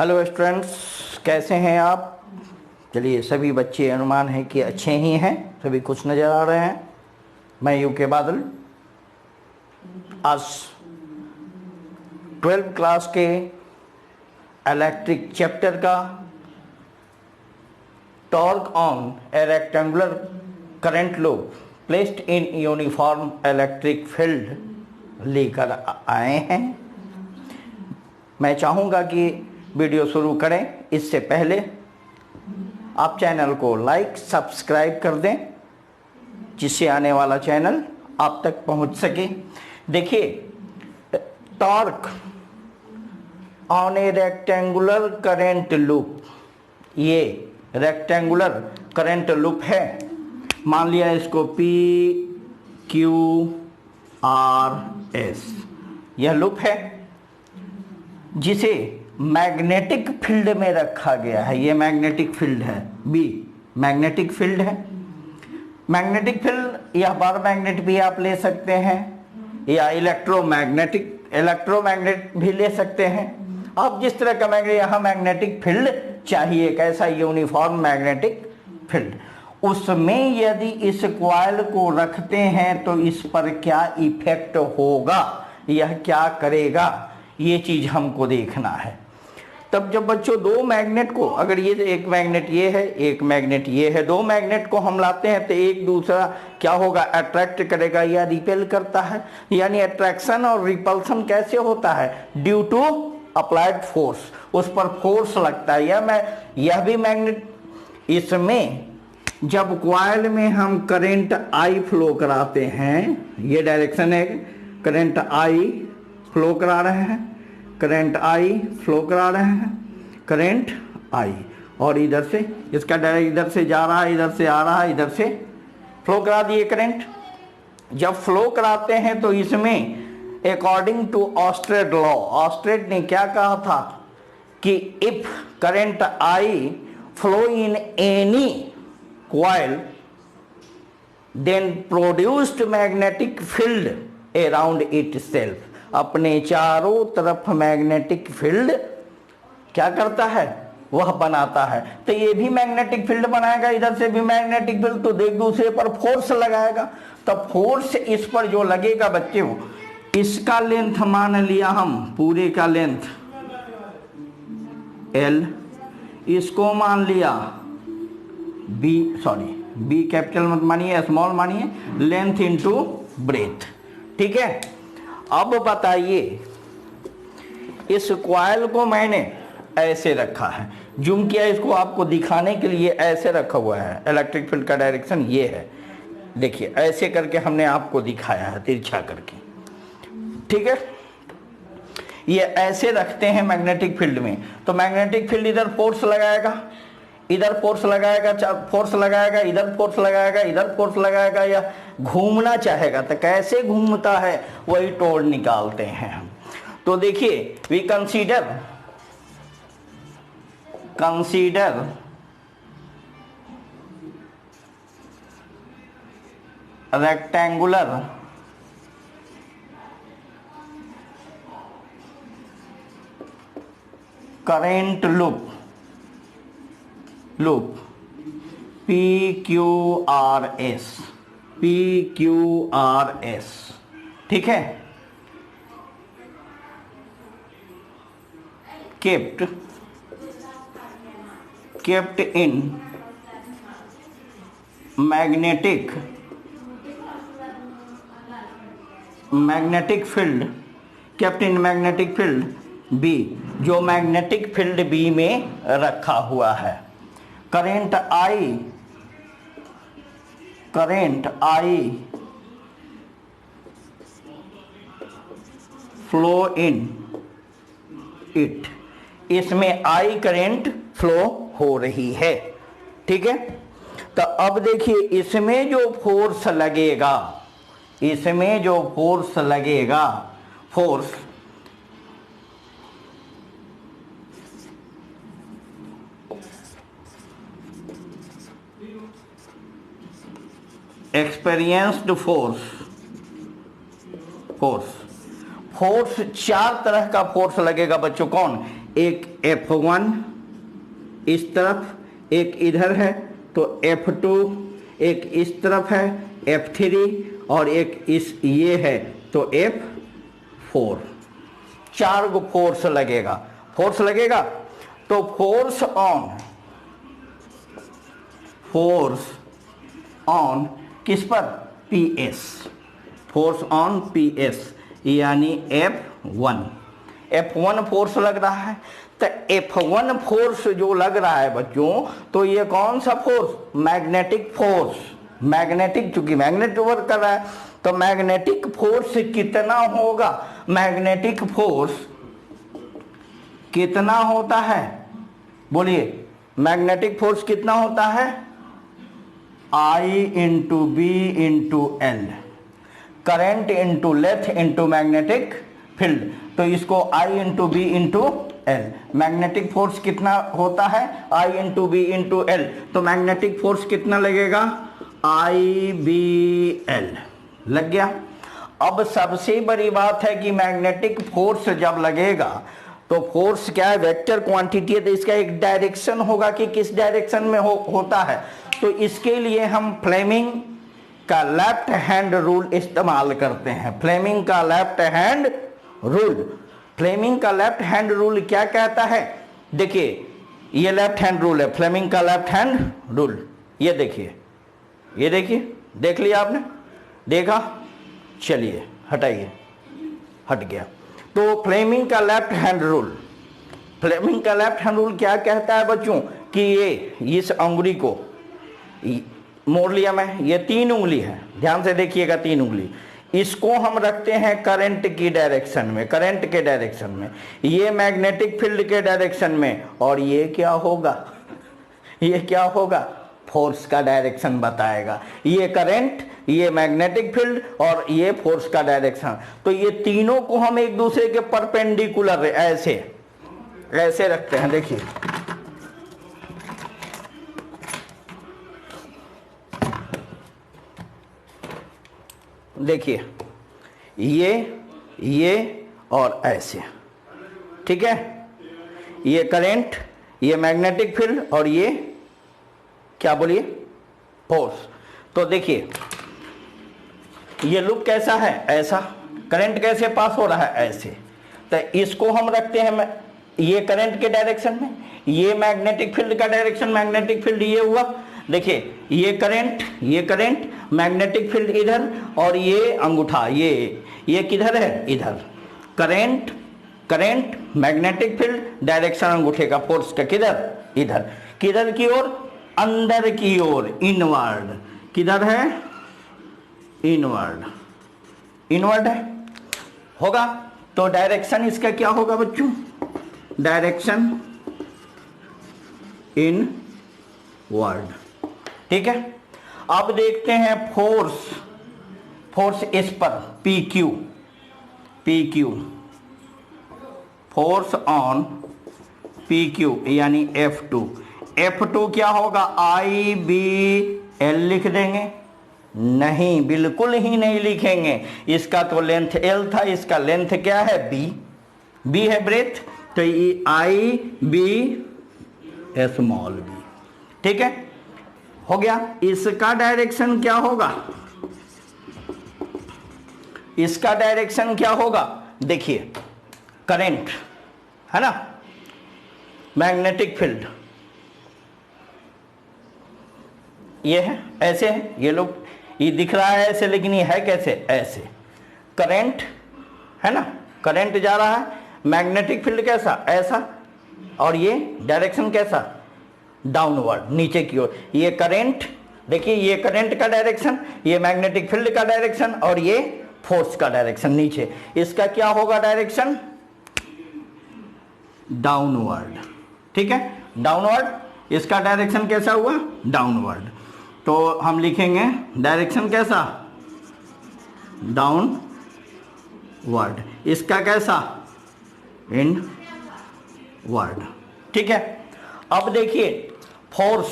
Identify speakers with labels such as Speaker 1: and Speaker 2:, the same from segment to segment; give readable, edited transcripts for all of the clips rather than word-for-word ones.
Speaker 1: Hello students, कैसे हैं आप? चलिए, सभी बच्चे अनुमान है कि अच्छे ही हैं, सभी खुश नज़र आ रहे हैं। मैं यूके बादल आज 12th क्लास के इलेक्ट्रिक चैप्टर का torque on a rectangular current loop placed in uniform electric field लेकर आए हैं। मैं चाहूँगा कि वीडियो शुरू करें इससे पहले आप चैनल को लाइक सब्सक्राइब कर दें, जिससे आने वाला चैनल आप तक पहुंच सके। देखिए, torque on a rectangular current loop, ये रेक्टेंगुलर करंट लूप है। मान लिया इसको PQRS, यह लूप है जिसे मैग्नेटिक फील्ड में रखा गया है। ये मैग्नेटिक फील्ड है, बी मैग्नेटिक फील्ड है। मैग्नेटिक फील्ड या बार मैग्नेट भी आप ले सकते हैं, या इलेक्ट्रोमैग्नेट भी ले सकते हैं। आप जिस तरह का मैग्नेट, यहाँ मैग्नेटिक फील्ड चाहिए, कैसा यूनिफॉर्म मैग्नेटिक फील्ड। उसमें यदि इस कॉइल को रखते हैं तो इस पर क्या इफेक्ट होगा, यह क्या करेगा, ये चीज हमको देखना है। तब जब बच्चों दो मैग्नेट को, अगर ये एक मैग्नेट ये है, एक मैग्नेट ये है, दो मैग्नेट को हम लाते हैं तो एक दूसरा क्या होगा, अट्रैक्ट करेगा या रिपेल करता है। यानी अट्रैक्शन और रिपल्सन कैसे होता है, ड्यू टू अप्लाइड फोर्स, उस पर फोर्स लगता है। यह भी मैग्नेट, इसमें जब कॉइल में हम करंट आई फ्लो कराते हैं, ये डायरेक्शन है, करंट आई फ्लो करा रहे हैं, करंट आई फ्लो करा रहे हैं, करंट आई, और इधर से इसका डायरेक्ट इधर से जा रहा है, इधर से आ रहा है, इधर से फ्लो करा दिए करंट। जब फ्लो कराते हैं तो इसमें अकॉर्डिंग टू ऑस्ट्रेट लॉ, ऑस्ट्रेट ने क्या कहा था कि if current I flow in any coil then produced magnetic field around itself, अपने चारों तरफ मैग्नेटिक फील्ड क्या करता है, वह बनाता है। तो ये भी मैग्नेटिक फील्ड बनाएगा, इधर से भी मैग्नेटिक फील्ड, तो एक दूसरे पर फोर्स लगाएगा। तब फोर्स इस पर जो लगेगा बच्चे, इसका लेंथ मान लिया हम, पूरे का लेंथ L, इसको मान लिया B कैपिटल मत मानिए, स्मॉल मानिए, लेंथ इनटू ब्रेथ। ठीक है। अब बताइए, इस कॉइल को मैंने ऐसे रखा है, जूम किया इसको आपको दिखाने के लिए, ऐसे रखा हुआ है। इलेक्ट्रिक फील्ड का डायरेक्शन ये है, देखिए ऐसे करके हमने आपको दिखाया है, तिरछा करके। ठीक है, ये ऐसे रखते हैं मैग्नेटिक फील्ड में। तो मैग्नेटिक फील्ड इधर फोर्स लगाएगा, इधर फोर्स लगाएगा, फोर्स लगाएगा, इधर फोर्स लगाएगा, इधर फोर्स लगाएगा, या घूमना चाहेगा तो कैसे घूमता है वही तोड़ निकालते हैं हम। तो देखिए, we consider rectangular current loop PQRS, ठीक है, kept in magnetic field, kept in magnetic field B, जो मैग्नेटिक फील्ड B में रखा हुआ है। Current I flow in it, इसमें I करंट फ्लो हो रही है। ठीक है। तो अब देखिए, इसमें जो फोर्स लगेगा, फोर्स एक्सपीरियंस्ड फोर्स चार तरह का फोर्स लगेगा बच्चों। कौन? एक F1 इस तरफ, एक इधर है, तो F2, एक इस तरफ है F3, और एक इस ये है तो F4। 4 को फोर्स लगेगा, फोर्स लगेगा। तो फोर्स ऑन किस पर? PS, फोर्स ऑन PS यानी F1 फोर्स लग रहा है। तो F1 फोर्स जो लग रहा है बच्चों, तो ये कौन सा फोर्स? Magnetic force. मैग्नेटिक, चूंकि मैग्नेट वर्क कर रहा है, तो मैग्नेटिक फोर्स कितना होगा? मैग्नेटिक फोर्स कितना होता है? बोलिए, मैग्नेटिक फोर्स कितना होता है? I into B into L, current into length into magnetic field. तो इसको I into B into L, magnetic force कितना होता है? I into B into L. तो मैग्नेटिक फोर्स कितना लगेगा? IBL लग गया। अब सबसे बड़ी बात है कि मैग्नेटिक फोर्स जब लगेगा तो फोर्स क्या है? वेक्टर क्वांटिटी है, तो इसका एक डायरेक्शन होगा कि किस डायरेक्शन में होता है। तो इसके लिए हम फ्लेमिंग का लेफ्ट हैंड रूल इस्तेमाल करते हैं। फ्लेमिंग का लेफ्ट हैंड रूल, फ्लेमिंग का लेफ्ट हैंड रूल क्या कहता है? देखिए, ये लेफ्ट हैंड रूल है, फ्लेमिंग का लेफ्ट हैंड रूल। ये देखिए, ये देखिए, देख लिया आपने? देखा? चलिए हटाइए, हट गया। तो फ्लेमिंग का लेफ्ट हैंड रूल, फ्लेमिंग का लेफ्ट हैंड रूल क्या कहता है बच्चों? कि ये इस अंगुली को मोड़ लिया मैं, ये 3 उंगली है, ध्यान से देखिएगा, 3 उंगली, इसको हम रखते हैं करंट की डायरेक्शन में, करंट के डायरेक्शन में, ये मैग्नेटिक फील्ड के डायरेक्शन में, और ये क्या होगा? ये क्या होगा? फोर्स का डायरेक्शन बताएगा। ये करंट, ये मैग्नेटिक फील्ड और ये फोर्स का डायरेक्शन। तो ये तीनों को हम एक दूसरे के परपेंडिकुलर ऐसे ऐसे रखते हैं। देखिए, देखिए, ये और ऐसे, ठीक है? ये करंट, ये मैग्नेटिक फील्ड और ये क्या बोलिए? फोर्स। तो देखिए, ये लूप कैसा है? ऐसा। करंट कैसे पास हो रहा है? ऐसे। तो इसको हम रखते हैं ये करंट के डायरेक्शन में, ये मैग्नेटिक फील्ड का डायरेक्शन, मैग्नेटिक फील्ड ये हुआ। देखिए, ये करंट, मैग्नेटिक फील्ड इधर, और ये अंगूठा, ये किधर है? इधर। करंट, मैग्नेटिक फील्ड, डायरेक्शन अंगूठे का, फोर्स का किधर? इधर। किधर की ओर? अंदर की ओर, इनवर्ड। किधर है? इनवर्ड, इनवर्ड है, होगा। तो डायरेक्शन इसका क्या होगा बच्चों? डायरेक्शन इनवर्ड, ठीक है। अब देखते हैं फोर्स इस पर PQ, फोर्स ऑन PQ यानी F2 क्या होगा? IBL लिख देंगे? नहीं, बिल्कुल ही नहीं लिखेंगे। इसका तो लेंथ L था, इसका लेंथ क्या है? B है ब्रेथ, तो ये IB स्मॉल b, ठीक है, हो गया। इसका डायरेक्शन क्या होगा? इसका डायरेक्शन क्या होगा? देखिए, करंट है ना, मैग्नेटिक फील्ड ये है, ऐसे है, ये लोग, ये दिख रहा है ऐसे, लेकिन ये है कैसे? ऐसे। करंट है ना, करंट जा रहा है, मैग्नेटिक फील्ड कैसा? ऐसा, और ये डायरेक्शन कैसा? डाउनवर्ड, नीचे की ओर। ये करंट, देखिए, ये करंट का डायरेक्शन, ये मैग्नेटिक फील्ड का डायरेक्शन, और ये फोर्स का डायरेक्शन नीचे। इसका क्या होगा डायरेक्शन? डाउनवर्ड, ठीक है, डाउनवर्ड। इसका डायरेक्शन कैसा हुआ? डाउनवर्ड। तो हम लिखेंगे डायरेक्शन कैसा? डाउनवर्ड। इसका कैसा? इनवर्ड, ठीक है। अब देखिए, फोर्स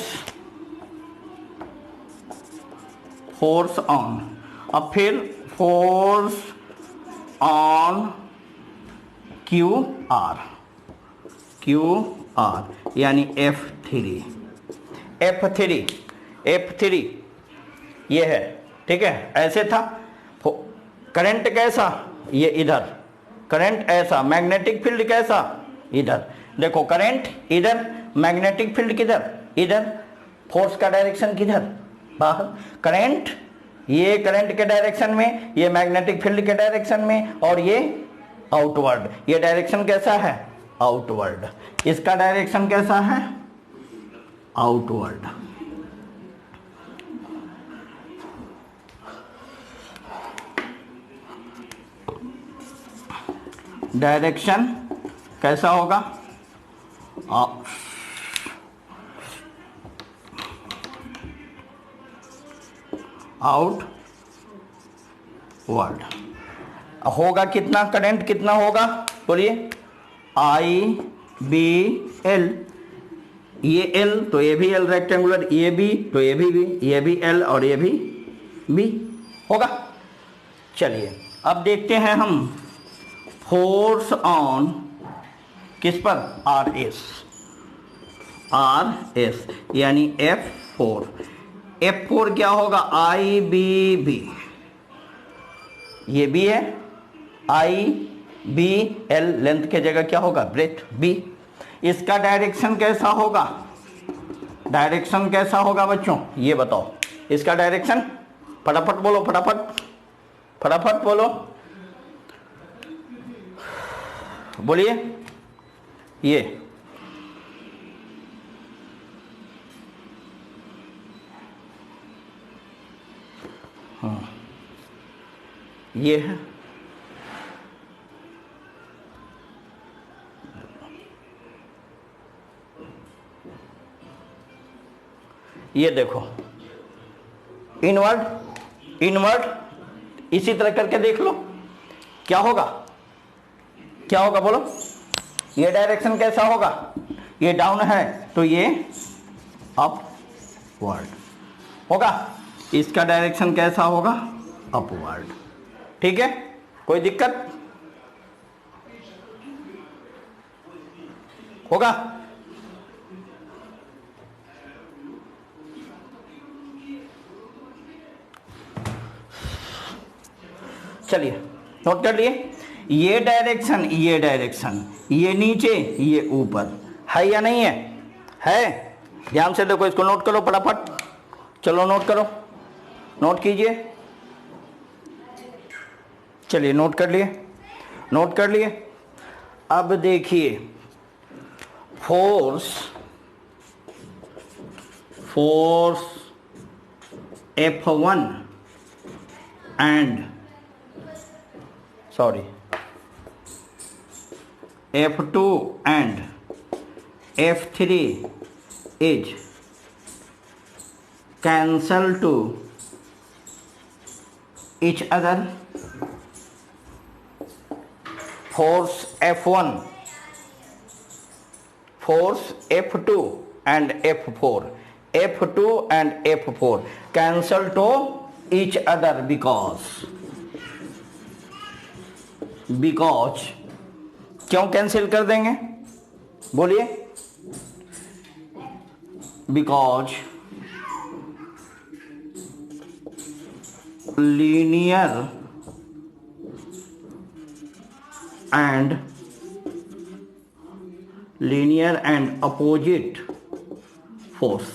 Speaker 1: ऑन, अब फिर फोर्स ऑन QR, QR यानी F3 ये है, ठीक है। ऐसे था करंट कैसा, ये इधर, करंट ऐसा, मैग्नेटिक फील्ड कैसा, इधर। देखो करंट इधर, मैग्नेटिक फील्ड किधर, इधर, फोर्स का डायरेक्शन किधर, बाहर। करंट ये करंट के डायरेक्शन में, ये मैग्नेटिक फील्ड के डायरेक्शन में, और ये आउटवर्ड। ये डायरेक्शन कैसा है, आउटवर्ड। इसका डायरेक्शन कैसा है, आउटवर्ड। डायरेक्शन कैसा होगा, आउटवर्ड होगा। कितना करंट कितना होगा, बोलिए, IBL। ये L तो ये भी L रेक्टेंगुलर, ये B तो ये भी B, ये भी L और ये भी B होगा। चलिए अब देखते हैं हम फोर्स ऑन किस पर, RS यानी F4 क्या होगा, IBB, ये भी है, IBL लेंथ के जगह क्या होगा, ब्रेथ B। इसका डायरेक्शन कैसा होगा, डायरेक्शन कैसा होगा बच्चों, ये बताओ। इसका डायरेक्शन फटाफट बोलो, फटाफट बोलो, बोलिए। ये हाँ, ये है, ये देखो इनवर्ड इसी तरह करके देख लो क्या होगा, बोलो। ये डायरेक्शन कैसा होगा, ये डाउन है तो ये अपवर्ड होगा। इसका डायरेक्शन कैसा होगा, अपवर्ड। ठीक है, कोई दिक्कत होगा, चलिए नोट कर लिए। ये डायरेक्शन, ये नीचे, ये ऊपर, है या नहीं है, ध्यान से देखो, इसको नोट करो फटाफट। चलो नोट करो, नोट कीजिए। चलिए नोट कर लिए। अब देखिए force F1 and F2 and F3 is cancel to each other. Force F1, force F2 and F4 cancel to each other because क्यों कैंसिल कर देंगे, बोलिए। Because linear and opposite force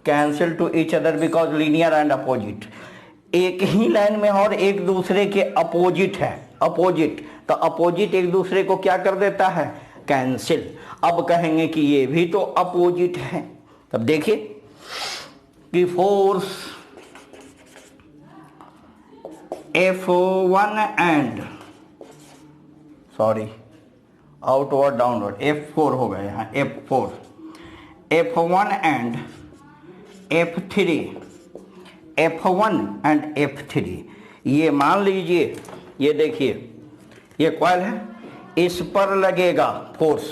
Speaker 1: cancel two each other because linear and opposite, एक ही line में और एक दूसरे के अपोजिट है, तो अपोजिट एक दूसरे को क्या कर देता है, कैंसिल। अब कहेंगे कि ये भी तो अपोजिट है, तब देखिए कि force F1 and outward downward F4 हो गया यहाँ, F1 एंड F3, ये मान लीजिए, ये देखिए, ये कॉइल है, इस पर लगेगा फोर्स,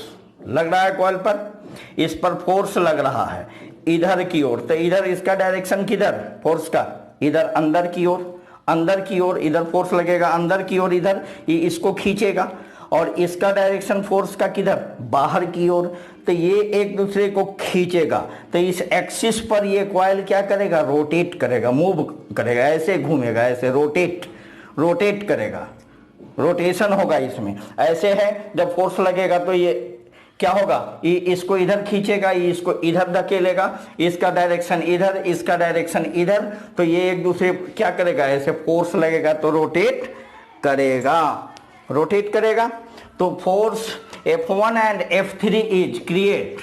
Speaker 1: लग रहा है कॉइल पर, इस पर फोर्स लग रहा है इधर की ओर, तो इधर इसका डायरेक्शन किधर, फोर्स का इधर अंदर की ओर, अंदर की ओर इधर फोर्स लगेगा, अंदर की ओर इधर, ये इसको खींचेगा, और इसका डायरेक्शन फोर्स का किधर, बाहर की ओर। तो ये एक दूसरे को खींचेगा, तो इस एक्सिस पर ये कॉइल क्या करेगा, रोटेट करेगा, मूव करेगा, ऐसे घूमेगा, ऐसे रोटेट करेगा, रोटेशन होगा इसमें। ऐसे है, जब फोर्स लगेगा तो ये क्या होगा, ये इसको इधर खींचेगा, ये इसको इधर धकेलेगा, इसका डायरेक्शन इधर, इसका डायरेक्शन इधर, तो ये एक दूसरे क्या करेगा, ऐसे फोर्स लगेगा तो रोटेट करेगा। तो force F1 and F3 is create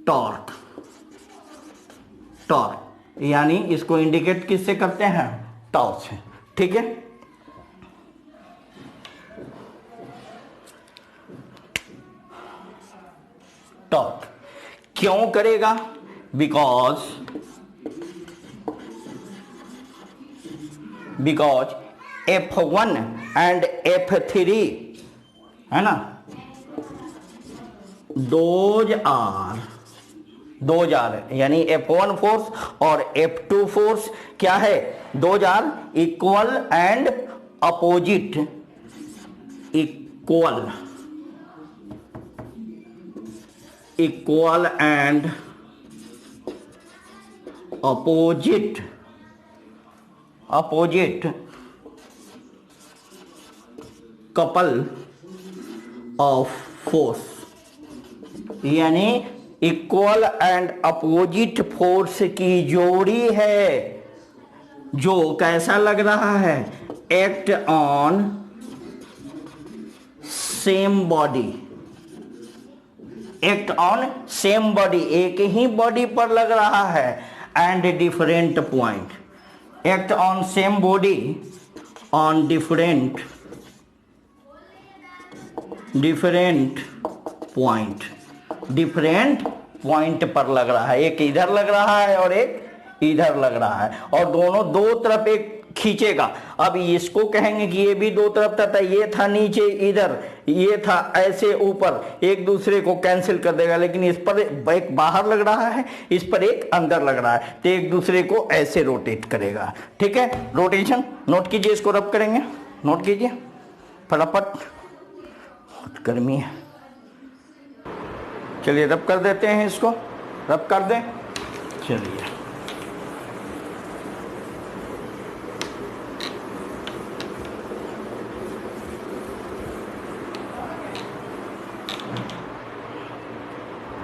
Speaker 1: torque, यानी इसको इंडिकेट किससे करते हैं, टॉर्क से, ठीक है। टॉर्क क्यों करेगा, बिकॉज F1 एंड F3 है ना, दोज आर यानी F1 फोर्स और F2 फोर्स क्या है, those are equal and opposite, equal and opposite couple of force, यानी इक्वल एंड अपोजिट फोर्स की जोड़ी है, जो कैसा लग रहा है, act on same body, act on same body, एक ही बॉडी पर लग रहा है, and different point, act on same body on different point पर लग रहा है, एक इधर लग रहा है और एक इधर लग रहा है, और दोनों दो तरफ एक खींचेगा। अब इसको कहेंगे कि ये भी दो तरफ था, ये था नीचे इधर, ये था ऐसे ऊपर, एक दूसरे को कैंसिल कर देगा, लेकिन इस पर एक बाहर लग रहा है, इस पर एक अंदर लग रहा है, तो एक दूसरे को ऐसे रोटेट करेगा, ठीक है। रोटेशन नोट कीजिए, इसको रब करेंगे, नोट कीजिए फटाफट, गर्मी है, चलिए रब कर देते हैं, इसको रब कर दें,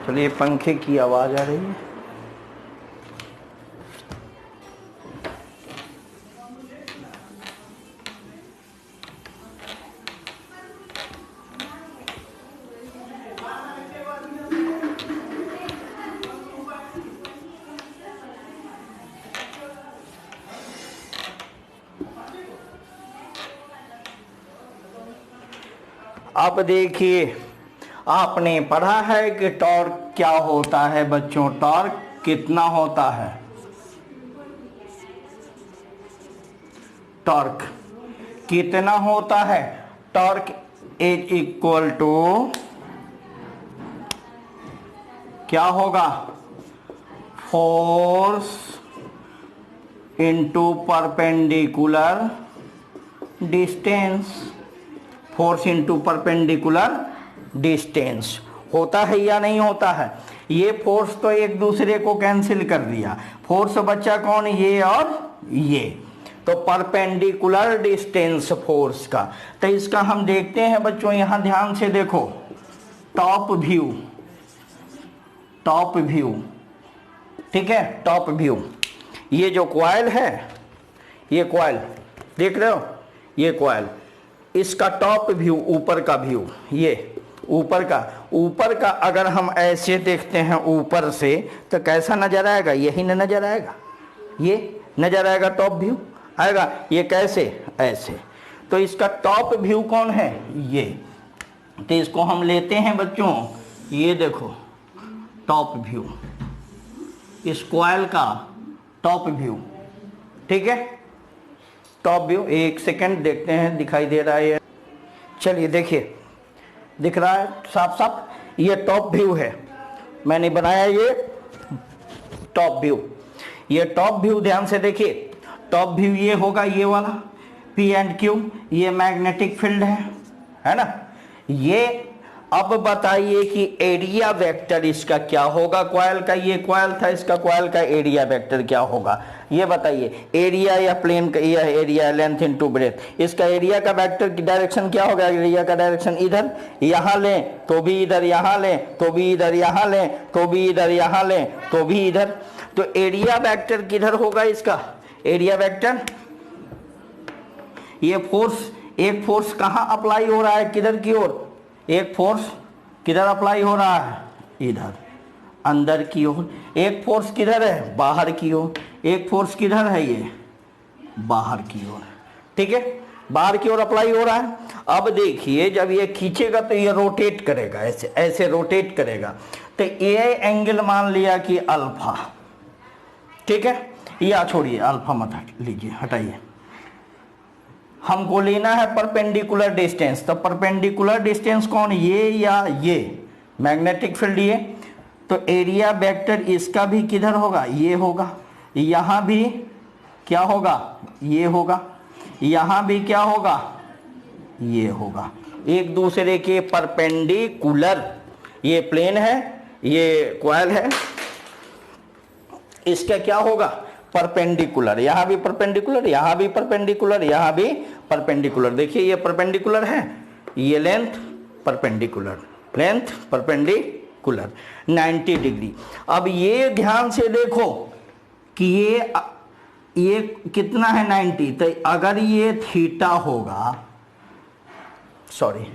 Speaker 1: चलिए पंखे की आवाज आ रही है। अब देखिए, आपने पढ़ा है कि टॉर्क क्या होता है बच्चों, टॉर्क कितना होता है, टॉर्क कितना होता है, टॉर्क इज इक्वल टू क्या होगा, force into perpendicular distance, force into perpendicular distance होता है या नहीं होता है। ये फोर्स तो एक दूसरे को कैंसिल कर दिया, फोर्स बच्चा कौन, ये और ये, तो परपेंडिकुलर डिस्टेंस फोर्स का। तो इसका हम देखते हैं बच्चों, यहां ध्यान से देखो, टॉप व्यू, ठीक है, टॉप व्यू, ये जो कॉइल है, ये कॉइल देख रहे हो, ये कॉइल, इसका टॉप व्यू, ऊपर का व्यू, ये ऊपर का अगर हम ऐसे देखते हैं ऊपर से, तो कैसा नजर आएगा, यही न नजर आएगा, ये नजर आएगा, टॉप व्यू आएगा, ये कैसे, ऐसे। तो इसका टॉप व्यू कौन है, ये, तो इसको हम लेते हैं बच्चों, ये देखो टॉप व्यू, इस कॉइल का टॉप व्यू, ठीक है, टॉप व्यू। एक सेकंड देखते हैं, दिखाई दे रहा है, चलिए देखिए, दिख रहा है साफ साफ, ये टॉप व्यू है, मैंने बनाया ये टॉप व्यू। ये टॉप व्यू ध्यान से देखिए, टॉप व्यू ये होगा, ये वाला पी एंड क्यू, ये मैग्नेटिक फील्ड है ना। ये अब बताइए कि एरिया वेक्टर इसका क्या होगा, कॉइल का, ये कॉइल था, इसका कॉइल का एरिया वेक्टर क्या होगा ये बताइए। एरिया या प्लेन का, यह एरिया लेंथ इनटू ब्रेथ, इसका एरिया का वेक्टर की डायरेक्शन क्या होगा, एरिया का डायरेक्शन इधर, यहां लें तो भी इधर, यहां लें तो भी इधर, यहां लें तो भी इधर, यहां लें तो भी इधर। तो एरिया वेक्टर किधर होगा इसका, एरिया वेक्टर, ये फोर्स, एक फोर्स कहां अप्लाई हो रहा है, किधर की ओर, एक फोर्स किधर अप्लाई हो रहा है, इधर अंदर की ओर। एक फोर्स किधर है, बाहर की ओर। एक फोर्स किधर है, ये बाहर की ओर, ठीक है, बाहर की ओर अप्लाई हो रहा है। अब देखिए जब ये खींचेगा तो ये रोटेट करेगा, ऐसे ऐसे रोटेट करेगा। तो ये एंगल मान लिया कि अल्फा, ठीक है, या छोड़िए अल्फा मत लीजिए, हटाइए, हमको लेना है परपेंडिकुलर डिस्टेंस। तो परपेंडिकुलर डिस्टेंस कौन, ये या ये मैग्नेटिक फील्ड ये। तो एरिया वेक्टर इसका भी किधर होगा, ये होगा, यहां भी क्या होगा, ये होगा, यहां भी क्या होगा, ये होगा, एक दूसरे के परपेंडिकुलर। ये प्लेन है, ये कॉइल है, इसका क्या होगा, परपेंडिकुलर, यहां भी परपेंडिकुलर, यहां भी परपेंडिकुलर, यहां भी परपेंडिकुलर। देखिए ये परपेंडिकुलर है, ये length perpendicular, length perpendicular 90 degree. अब ये ध्यान से देखो कि ये कितना है 90, तो अगर ये थीटा होगा, सॉरी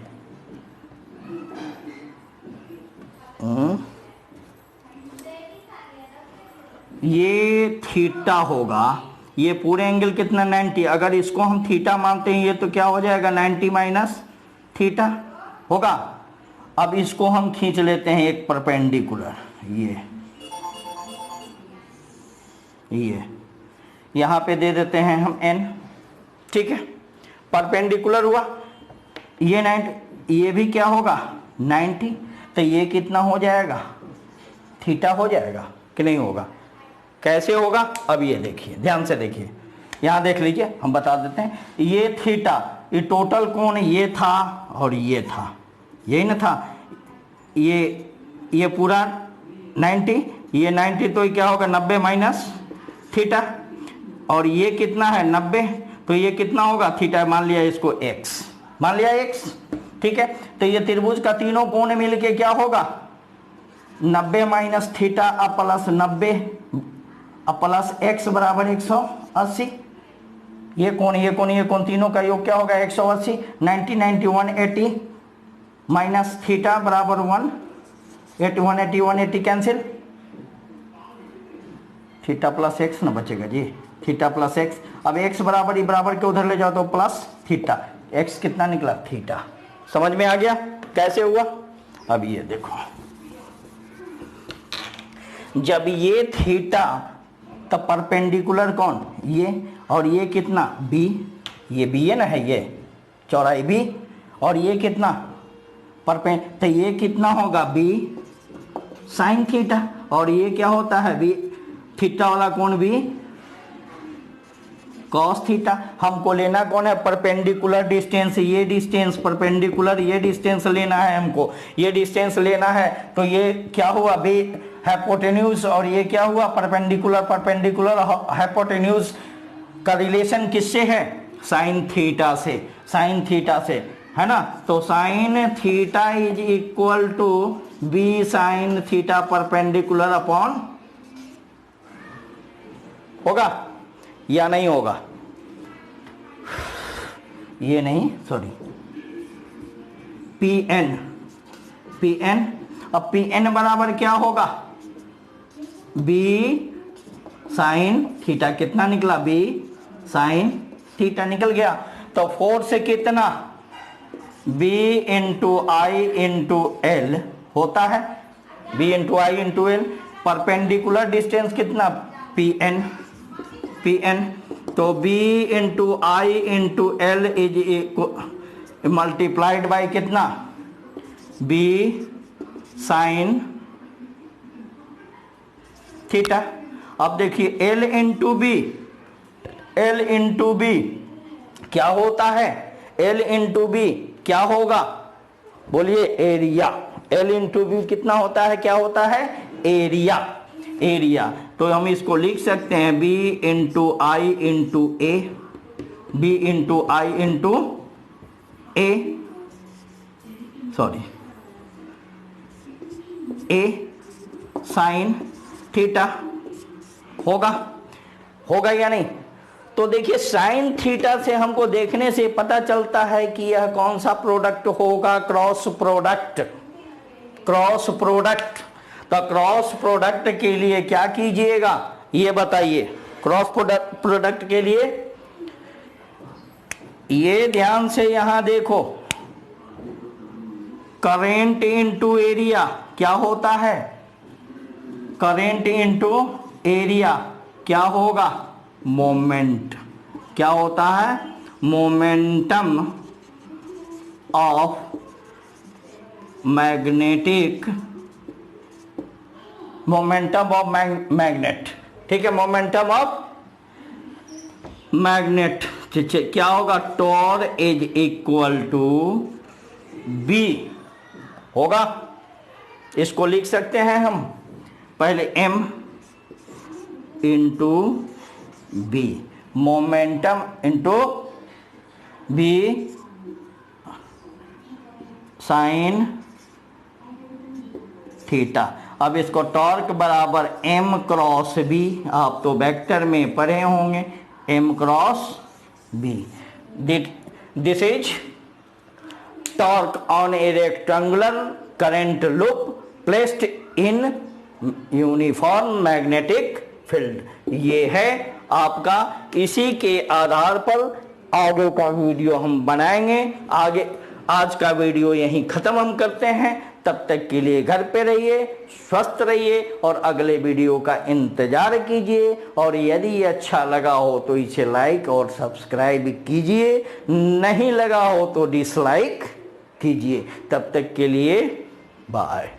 Speaker 1: ये थीटा होगा, ये पूरे एंगल कितना 90, अगर इसको हम थीटा मानते हैं ये तो क्या हो जाएगा 90 माइनस थीटा होगा। अब इसको हम खींच लेते हैं एक परपेंडिकुलर, ये यहां पे दे देते हैं हम n, ठीक है, परपेंडिकुलर हुआ, ये 90, ये भी क्या होगा 90, तो ये कितना हो जाएगा, थीटा हो जाएगा कि नहीं होगा, कैसे होगा, अब ये देखिए, ध्यान से देखिए, यहां देख लीजिए, हम बता देते हैं, ये थीटा, ये टोटल कोण ये था और ये था, यही ना था, ये पूरा 90, ये 90 तो क्या होगा 90 माइनस थीटा, और ये कितना है 90, तो ये कितना होगा थीटा, मान लिया इसको x, मान लिया x, ठीक है। तो ये त्रिभुज का तीनों कोण मिलके क्या होगा 90 माइनस थीटा अब प्लस 90 अब प्लस x बराबर 180। ये कोण तीनों का योग क्या होगा 180, 90 91 80 माइनस थीटा बराबर 1, 81 81 80 कैंसिल, थीटा प्लस एक्स ना बचेगा जी, थीटा प्लस एक्स। अब x बराबर बराबर के उधर ले जाओ तो प्लस थीटा, x कितना निकला थीटा। समझ में आ गया कैसे हुआ। अब ये देखो, जब ये थीटा तब परपेंडिकुलर कौन ये, और ये कितना b, ये b है ना, है ये चौड़ाई b, और ये कितना तो ये कितना होगा b साइन थीटा, और ये क्या होता है b, थीटा वाला कोण b कॉस थीटा। हमको लेना कौन है परपेंडिकुलर डिस्टेंस, ये डिस्टेंस परपेंडिकुलर, ये डिस्टेंस लेना है हमको, ये डिस्टेंस लेना है। तो ये क्या हुआ बी हाइपोटेन्यूज, और ये क्या हुआ परपेंडिकुलर, परपेंडिकुलर हाइपोटेन्यूज का रिलेशन किससे है साइन थीटा से, साइन थीटा से, है ना। तो sine theta is equal to B sine theta perpendicular upon, होगा या नहीं होगा, ये नहीं सॉरी Pn, Pn, अब Pn बराबर क्या होगा b साइन थीटा, कितना निकला b साइन थीटा निकल गया। तो 4 से कितना b into I into L होता है, b into I into L, perpendicular distance कितना Pn, Pn, तो b into I into L is multiplied by कितना b साइन थीटा। अब देखिए L into B, L into B क्या होता है, L इंटू बी क्या होगा, बोलिए एरिया। L इंटू बी कितना होता है, क्या होता है, एरिया। एरिया तो हम इसको लिख सकते हैं B into I into A, B into I into A, sorry A sine theta, होगा या नहीं। तो देखिए साइन थीटा से हमको देखने से पता चलता है कि यह कौन सा प्रोडक्ट होगा, क्रॉस प्रोडक्ट। क्रॉस प्रोडक्ट, तो क्रॉस प्रोडक्ट के लिए क्या कीजिएगा ये बताइए। क्रॉस प्रोडक्ट के लिए ये ध्यान से यहां देखो, करेंट इनटू एरिया क्या होता है, करेंट इनटू एरिया क्या होगा, मोमेंट। क्या होता है, momentum of magnetic, momentum of magnet, ठीक है, मोमेंटम ऑफ मैग्नेट क्या होगा, torque is equal to B होगा। इसको लिख सकते हैं हम पहले m into B, momentum into B sine theta. अब इसको टॉर्क बराबर m क्रॉस बी, आप तो वेक्टर में पढ़े होंगे, m cross B. This is torque on a rectangular current loop placed in uniform magnetic field. ये है आपका, इसी के आधार पर आगे का वीडियो हम बनाएंगे। आगे आज का वीडियो यहीं ख़त्म हम करते हैं। तब तक के लिए घर पे रहिए, स्वस्थ रहिए और अगले वीडियो का इंतज़ार कीजिए। और यदि अच्छा लगा हो तो इसे लाइक और सब्सक्राइब कीजिए, नहीं लगा हो तो डिसलाइक कीजिए। तब तक के लिए बाय।